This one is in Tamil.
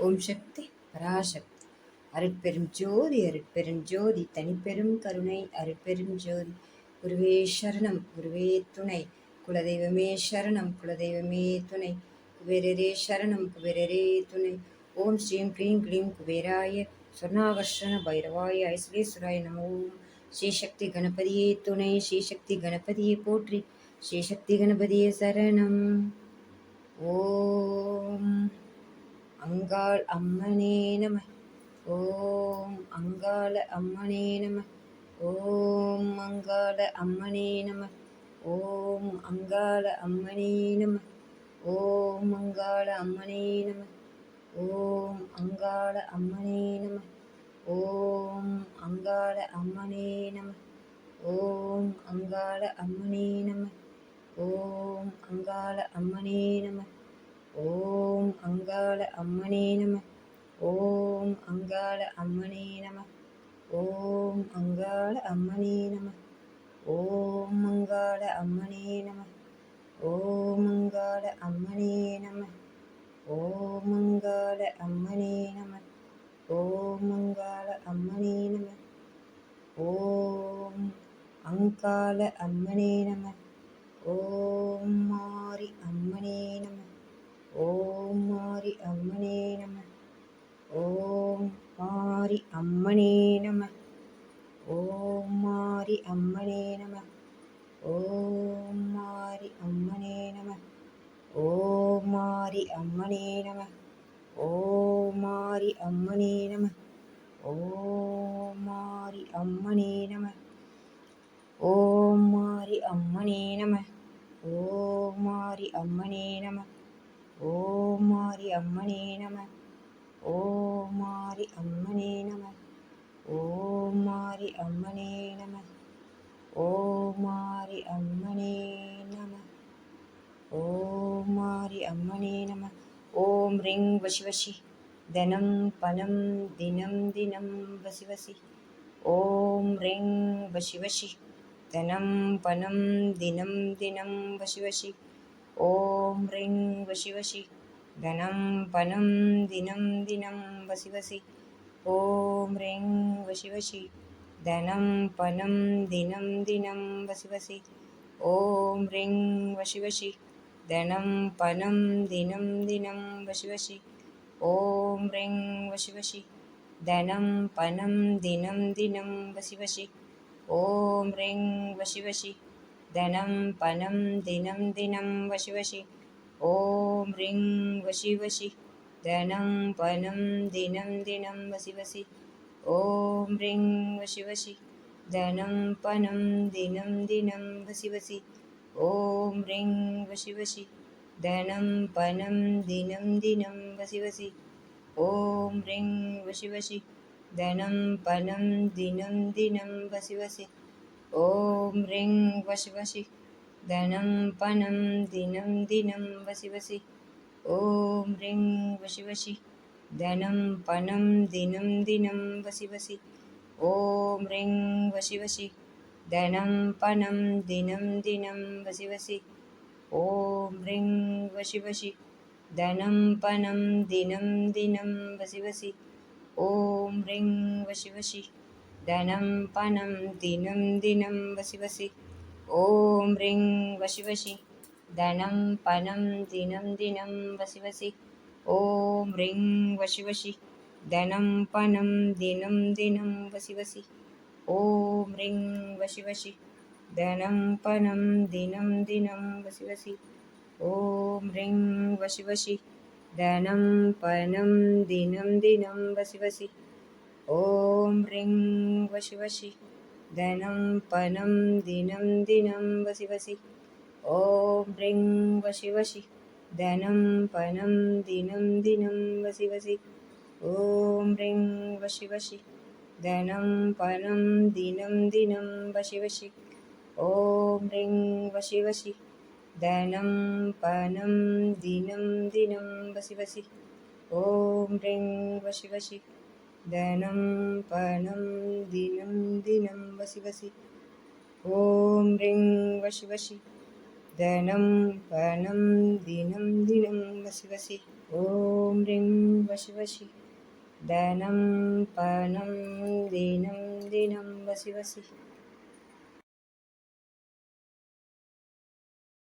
ஓம் சக்தி பராசக்தி அருட்பெரும் ஜோதி அருட்பெரும் ஜோதி தனிப்பெரும் கருணை அருட்பெரும் ஜோதி குருவே சரணம் குருவே துணை குலதெய்வமே சரணம் குலதெய்வமே துணை குபேரரே சரணம் குபேரரே துணை ஓம் ஸ்ரீம் க்ரீம் க்ளீம் குபேராய சொர்ணாகர்ஷண பைரவாய ஐஸ்வரேஸ்வராய நமோ ஸ்ரீசக்தி கணபதியே துணை ஸ்ரீசக்தி கணபதியே போற்றி ஸ்ரீசக்தி கணபதியே சரணம். ஓம் அங்காள் அம்மனே நம. ஓம் அங்காள அம்மனே நம. ஓம் அங்காள அம்மனே நம. ஓம் அங்காள அம்மனே நம. ஓம் அங்காள அம்மனே நம. ஓம் அங்காள அம்மனே நம. ஓம் அங்காள அம்மனே நம. ஓம் அங்காள அம்மனே நம. ஓம் அங்காள அம்மனே நம. ஓம் அங்காள அம்மனே நம. ஓம் அங்காள அம்மனே நம. ஓம் அங்காள அம்மனே நம. ஓம் அங்காள அம்மனே நம. ஓம் அங்காள அம்மனே நம. ஓம் அங்காள அம்மனே நம. ஓம் அங்காள அம்மனே நம. ஓம் அங்காள அம்மனே நம. ஓம் மாரி அம்மனே நம. ஓம் மாரி அம்மனே நம. ஓம் மாரி அம்மனே நம. ஓம் மாரி அம்மனே நம. ஓம் மாரி அம்மனே நம. ஓம் மாரி அம்மனே நம. ஓம் மாரி அம்மனே நம. ஓம் மாரி அம்மனே நம. ஓம் மாரி அம்மனே நம. ஓம் மாரி அம்மனே நம. ஓம் மாரி அம்மனே நம. ஓம் மாரி அம்மனே நம. ஓம் மாரி அம்மனே நம. ஓம் மாரி அம்மனே நம. ஓம் மாரி அம்மனே நம. ஓம் ரிங் வசி வசி தனம் பனம் தினம் தினம் வசி வசி. ஓம் ரிங் வசி வசி தனம் பனம் தினம் தினம் வசி வசி. ஓம் ரிங் வசி வசி தனம் பனம் தினம் தினம் வசி வசி. ஓம் ரிங் வசி வசி தனம் பனம் தினம் தினம் வசி வசி. ஓம் ரிங் வசி வசி தனம் பனம் தினம் தினம் வசி வசி. ஓம் ரிங் வசி வசி தனம் பனம் தினம் தினம் வசி வசி. ஓம் ரிங் வசி வசி தனம் பனம் தினம் தினம் வசி வசி. ஓம் ரிங் வசி வசி தனம் பனம் தினம் தினம் வசி வசி. ஓம் ரிங் வசி வசி தனம் பனம் தினம் தினம் வசி வசி. ஓம் ரிங் வசி வசி தனம் பனம் தினம் தினம் வசி வசி. ஓம் ரிங் வசி வசி தனம் பனம் தினம் தினம் வசி வசி. ஓம் ரிங் வசி வசி தனம் பனம் தினம் தினம் வசி வசி. ஓம் ரிங் வசி வசி தனம் பனம் தினம் தினம் வசி வசி. ஓம் ரிங் வசி வசி தனம் பனம் தினம் தினம் வசி வசி. ஓம் ரிங் வசி வசி தனம் பனம் தினம் தினம் வசி வசி. ஓம் ரிங் வசி வசி தனம் பனம் தினம் தினம் வசி வசி. ஓம் ரிங் வசி வசி தனம் பனம் தினம் தினம் வசி வசி. ஓம் ரிங் வசி வசி தனம் பனம் தினம் தினம் வசி வசி. ஓம் ரிங் வசி வசி தனம் பனம் தினம் தினம் வசி வசி. ஓம் ரிங் வசி வசி தனம் பனம் தினம் தினம் வசி வசி. ஓம் ரிங் வசி வசி தனம் பனம் தினம் தினம் வசி வசி. ஓம் ரிங் வசி வசி தனம் பனம் தினம் தினம் வசி வசி. ஓம் ரிங் வசி வசி தனம் பனம் தினம் தினம் வசி வசி. ஓம் ரிங் வசி வசி தனம் பனம் தினம் தினம் வசி வசி. ஓம் ரிங் வசி வசி தனம் பனம் தினம் தினம் வசி வசி. ஓம் ரிங் வசி வசி धनं पनं दिनं दिनं वसि वसि ॐ ह्रीं वशि वशि धनं पनं दिनं दिनं वसि वसि